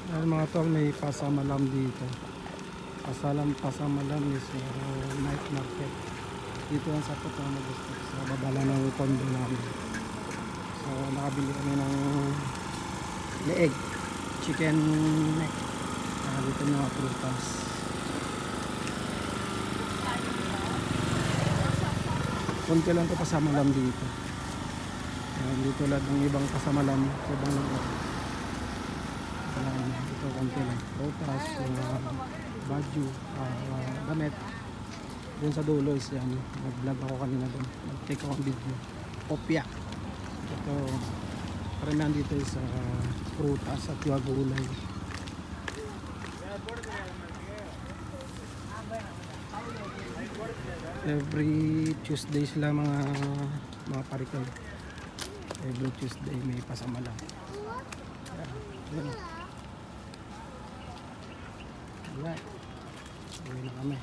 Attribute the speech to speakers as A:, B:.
A: Ayan mga tol, may pasamalam dito. Pasamalam is night market. Dito lang sa Potomac District, sa babala ng condo namin. So nakabili kami ng leeg, chicken neck. Dito yung mga prutas. Konti lang ito pasamalam dito. Hindi tulad ng ibang pasamalam sa ibang lugar. Ito konti lang. Prutas, badyo, damit. Doon sa dulo is yan. Nag-vlog ako kanina doon. Nag-take ako ng video. Opya. Ito, karamihan dito is prutas at gulay. Every Tuesday sila mga parikal. Every Tuesday may pasamalam. Yan. Alright. Uwi na kami.